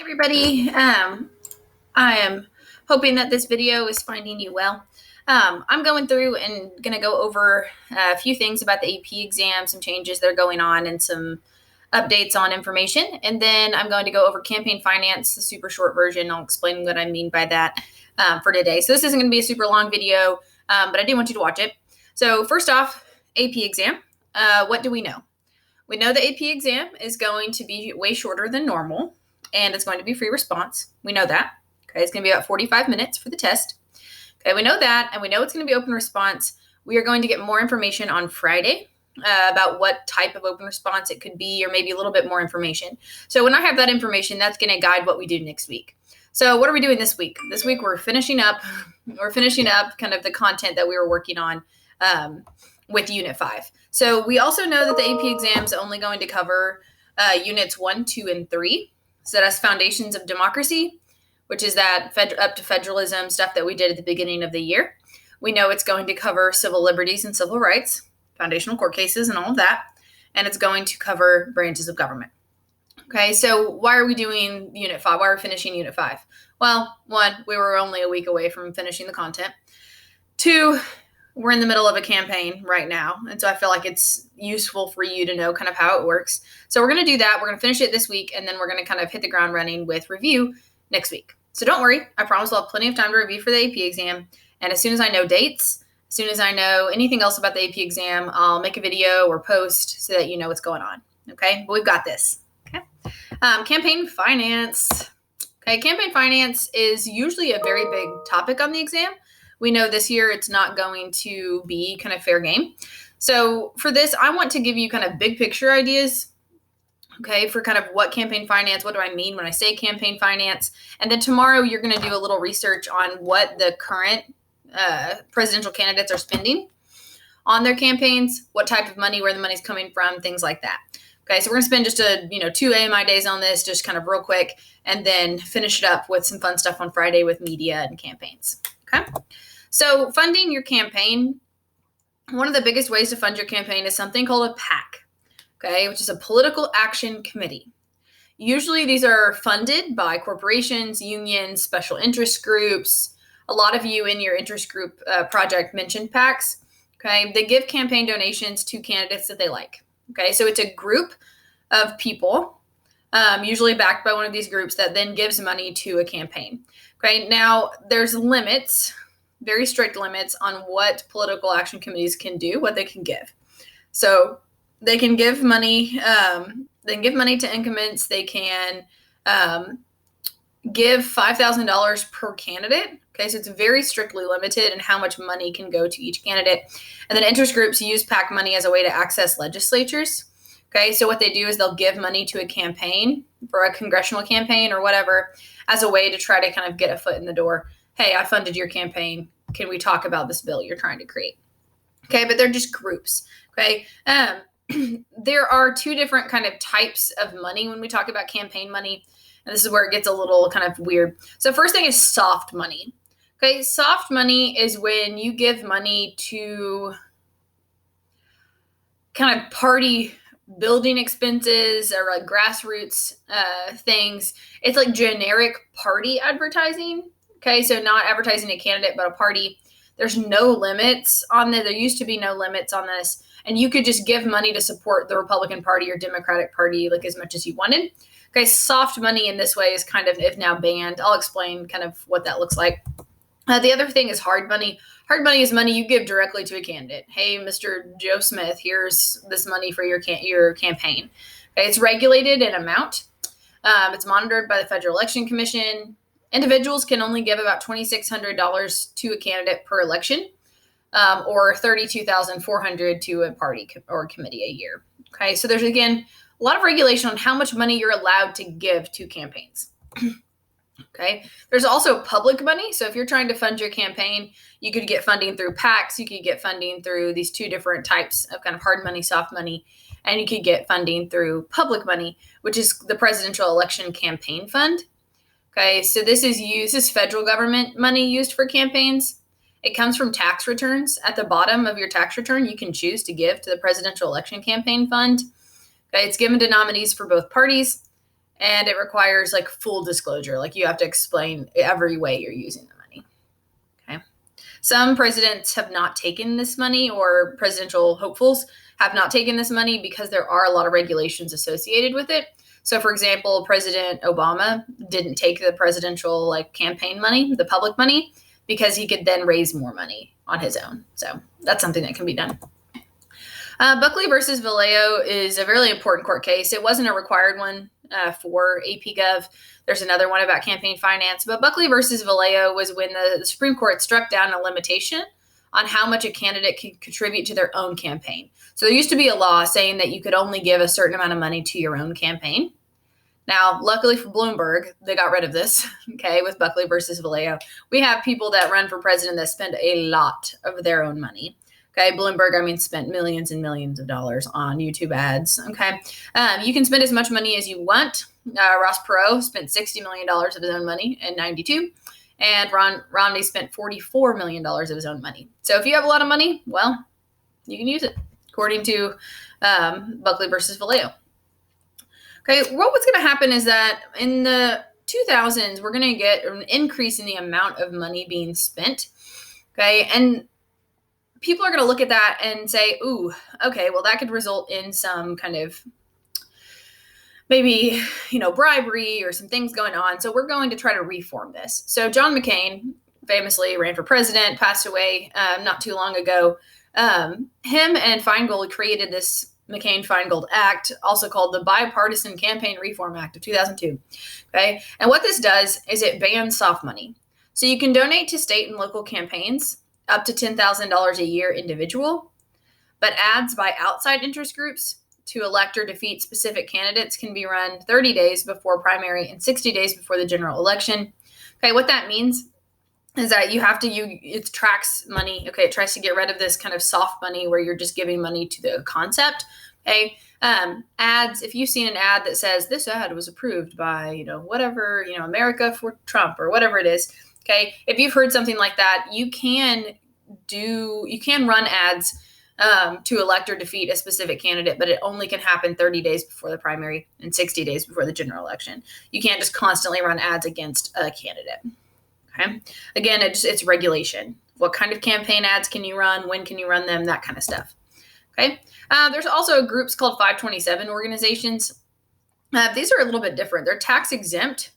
Everybody. I am hoping that this video is finding you well. I'm going through and going to go over a few things about the AP exam, some changes that are going on, and some updates on information. And then I'm going to go over campaign finance, the super short version. I'll explain what I mean by that for today. So this isn't going to be a super long video, but I do want you to watch it. So first off, AP exam. What do we know? We know the AP exam is going to be way shorter than normal, and it's going to be free response. We know that. Okay, it's going to be about 45 minutes for the test. Okay, we know that, and we know it's going to be open response. We are going to get more information on Friday about what type of open response it could be, or maybe a little bit more information. So when I have that information, that's going to guide what we do next week. So what are we doing this week? This week we're finishing up kind of the content that we were working on with Unit 5. So we also know that the AP exam is only going to cover Units 1, 2, and 3. So that's Foundations of Democracy, which is that up to federalism stuff that we did at the beginning of the year. We know it's going to cover civil liberties and civil rights, foundational court cases, and all of that. And it's going to cover branches of government. Okay, so why are we doing Unit 5? Why are we finishing Unit 5? Well, 1, we were only a week away from finishing the content. 2, we're in the middle of a campaign right now, and so I feel like it's useful for you to know kind of how it works. So we're going to do that. We're going to finish it this week, and then we're going to kind of hit the ground running with review next week. So don't worry. I promise we'll have plenty of time to review for the AP exam, and as soon as I know dates, as soon as I know anything else about the AP exam, I'll make a video or post so that you know what's going on. Okay, but we've got this. Okay, campaign finance. Okay, campaign finance is usually a very big topic on the exam. We know this year it's not going to be kind of fair game. So for this, I want to give you kind of big picture ideas, okay, for kind of what campaign finance, what do I mean when I say campaign finance? And then tomorrow you're going to do a little research on what the current presidential candidates are spending on their campaigns, what type of money, where the money's coming from, things like that. Okay, so we're going to spend just 2 AMI days on this, just kind of real quick, and then finish it up with some fun stuff on Friday with media and campaigns. Okay, so funding your campaign, one of the biggest ways to fund your campaign is something called a PAC, okay, which is a political action committee. Usually these are funded by corporations, unions, special interest groups. A lot of you in your interest group project mentioned PACs. Okay, they give campaign donations to candidates that they like. Okay, so it's a group of people, usually backed by one of these groups, that then gives money to a campaign. Okay, now there's limits, very strict limits on what political action committees can do, what they can give. So they can give money, to incumbents. They can give $5,000 per candidate. Okay, so it's very strictly limited in how much money can go to each candidate. And then interest groups use PAC money as a way to access legislatures. Okay, so what they do is they'll give money to a campaign, for a congressional campaign or whatever, as a way to try to kind of get a foot in the door. Hey, I funded your campaign. Can we talk about this bill you're trying to create? Okay, but they're just groups. Okay, there are 2 different kind of types of money when we talk about campaign money, and this is where it gets a little kind of weird. So first thing is soft money. Okay, soft money is when you give money to kind of party building expenses or like grassroots things. It's like generic party advertising. Okay, so not advertising a candidate, but a party. There's no limits on this. There used to be no limits on this. And you could just give money to support the Republican Party or Democratic Party like as much as you wanted. Okay, soft money in this way is kind of, if now banned. I'll explain kind of what that looks like. The other thing is hard money. Hard money is money you give directly to a candidate. Hey, Mr. Joe Smith, here's this money for your campaign. Okay, it's regulated in amount. It's monitored by the Federal Election Commission. Individuals can only give about $2,600 to a candidate per election, or $32,400 to a party or committee a year. Okay, so there's, again, a lot of regulation on how much money you're allowed to give to campaigns. Okay, there's also public money. So if you're trying to fund your campaign, you could get funding through PACs. You could get funding through these 2 different types of kind of hard money, soft money, and you could get funding through public money, which is the Presidential Election Campaign Fund. Okay, so this is federal government money used for campaigns. It comes from tax returns. At the bottom of your tax return, you can choose to give to the Presidential Election Campaign Fund. Okay, it's given to nominees for both parties. and it requires like full disclosure. Like you have to explain every way you're using the money. Okay. Some presidents have not taken this money, or presidential hopefuls have not taken this money because there are a lot of regulations associated with it. So, for example, President Obama didn't take the presidential like campaign money, the public money, because he could then raise more money on his own. So that's something that can be done. Buckley versus Vallejo is a really important court case. It wasn't a required one for AP Gov. There's another one about campaign finance, but Buckley versus Vallejo was when the Supreme Court struck down a limitation on how much a candidate can contribute to their own campaign. So there used to be a law saying that you could only give a certain amount of money to your own campaign. Now, luckily for Bloomberg, they got rid of this, okay, with Buckley versus Vallejo. We have people that run for president that spend a lot of their own money. Okay, Bloomberg, spent millions and millions of dollars on YouTube ads. Okay, you can spend as much money as you want. Ross Perot spent $60 million of his own money in 92, and Romney spent $44 million of his own money. So if you have a lot of money, well, you can use it, according to Buckley versus Vallejo. Okay, what was going to happen is that in the 2000s, we're going to get an increase in the amount of money being spent. Okay, and people are going to look at that and say, ooh, okay, well, that could result in some kind of maybe, bribery or some things going on. So we're going to try to reform this. So John McCain famously ran for president, passed away not too long ago. Him and Feingold created this McCain-Feingold Act, also called the Bipartisan Campaign Reform Act of 2002. Okay, and what this does is it bans soft money. So you can donate to state and local campaigns up to $10,000 a year individual, but ads by outside interest groups to elect or defeat specific candidates can be run 30 days before primary and 60 days before the general election. Okay, what that means is that it tracks money. Okay, it tries to get rid of this kind of soft money where you're just giving money to the concept. Okay, ads, if you've seen an ad that says this ad was approved by, whatever, America for Trump or whatever it is. Okay, if you've heard something like that, you can run ads to elect or defeat a specific candidate, but it only can happen 30 days before the primary and 60 days before the general election. You can't just constantly run ads against a candidate. Okay, again, it's regulation. What kind of campaign ads can you run? When can you run them? That kind of stuff. Okay, there's also groups called 527 organizations. These are a little bit different. They're tax exempt.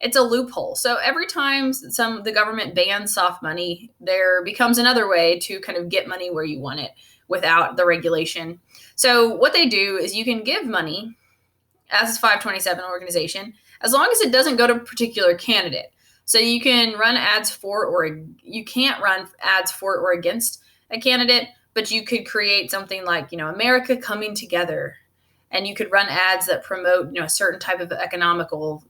It's a loophole. So every time the government bans soft money, there becomes another way to kind of get money where you want it without the regulation. So what they do is you can give money as a 527 organization as long as it doesn't go to a particular candidate. So you can run ads you can't run ads for or against a candidate, but you could create something like, America Coming Together, and you could run ads that promote, a certain type of economical,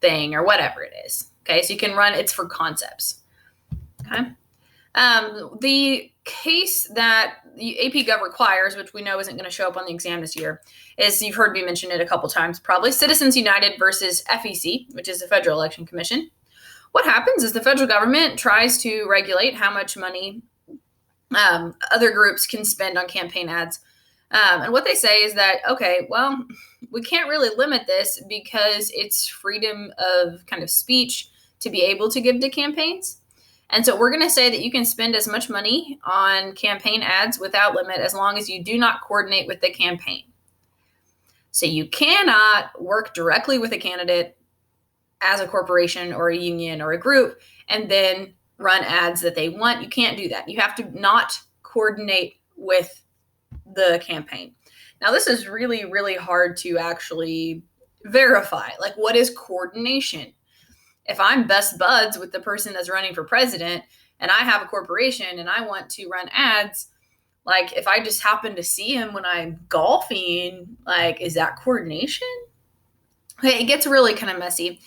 thing or whatever it is. Okay, so you can run, it's for concepts. Okay. The case that the AP Gov requires, which we know isn't going to show up on the exam this year, is, you've heard me mention it a couple times, probably Citizens United versus FEC, which is the Federal Election Commission. What happens is the federal government tries to regulate how much money other groups can spend on campaign ads. And what they say is that, okay, well, we can't really limit this because it's freedom of kind of speech to be able to give to campaigns. And so we're going to say that you can spend as much money on campaign ads without limit as long as you do not coordinate with the campaign. So you cannot work directly with a candidate as a corporation or a union or a group and then run ads that they want. You can't do that. You have to not coordinate with the campaign. Now, this is really, really hard to actually verify. Like, what is coordination? If I'm best buds with the person that's running for president and I have a corporation and I want to run ads, like if I just happen to see him when I'm golfing, like, is that coordination? Okay, it gets really kind of messy.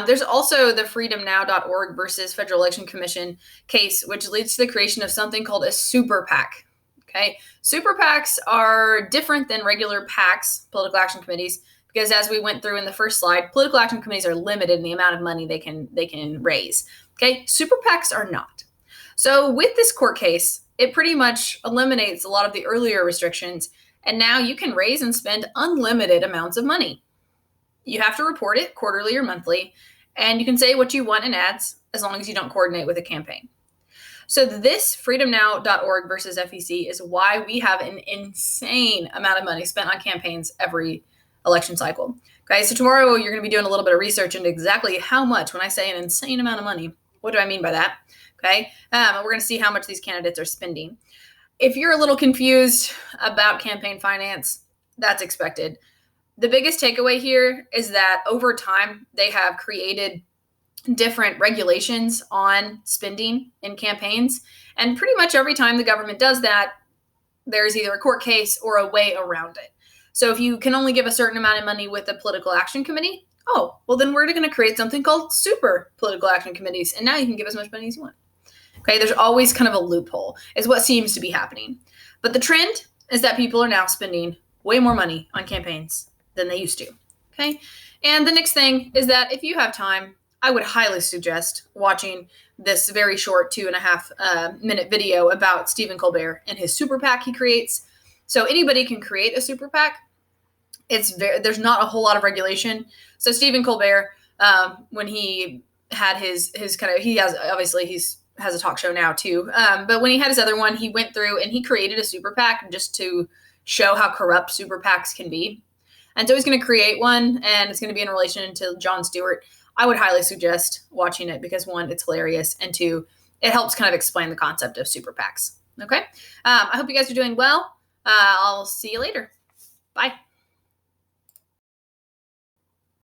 There's also the freedomnow.org versus Federal Election Commission case, which leads to the creation of something called a super PAC. Okay, super PACs are different than regular PACs, political action committees, because as we went through in the first slide, political action committees are limited in the amount of money they can raise. Okay, super PACs are not. So with this court case, it pretty much eliminates a lot of the earlier restrictions, and now you can raise and spend unlimited amounts of money. You have to report it quarterly or monthly, and you can say what you want in ads as long as you don't coordinate with a campaign. So this freedomnow.org versus FEC is why we have an insane amount of money spent on campaigns every election cycle. Okay, so tomorrow you're going to be doing a little bit of research into exactly how much. When I say an insane amount of money, what do I mean by that? Okay, we're going to see how much these candidates are spending. If you're a little confused about campaign finance, that's expected. The biggest takeaway here is that over time, they have created different regulations on spending in campaigns. And pretty much every time the government does that, there's either a court case or a way around it. So if you can only give a certain amount of money with a political action committee, oh, well, then we're going to create something called super political action committees. And now you can give as much money as you want. Okay, there's always kind of a loophole, is what seems to be happening. But the trend is that people are now spending way more money on campaigns than they used to. Okay, and the next thing is that if you have time, I would highly suggest watching this very short 2.5 minute video about Stephen Colbert and his super PAC he creates. So anybody can create a super PAC. There's not a whole lot of regulation. So Stephen Colbert, when he had his kind of, he has a talk show now too. But when he had his other one, he went through and he created a super PAC just to show how corrupt super PACs can be. And so he's going to create one, and it's going to be in relation to Jon Stewart. I would highly suggest watching it because, one, it's hilarious, and two, it helps kind of explain the concept of super PACs. Okay? I hope you guys are doing well. I'll see you later. Bye.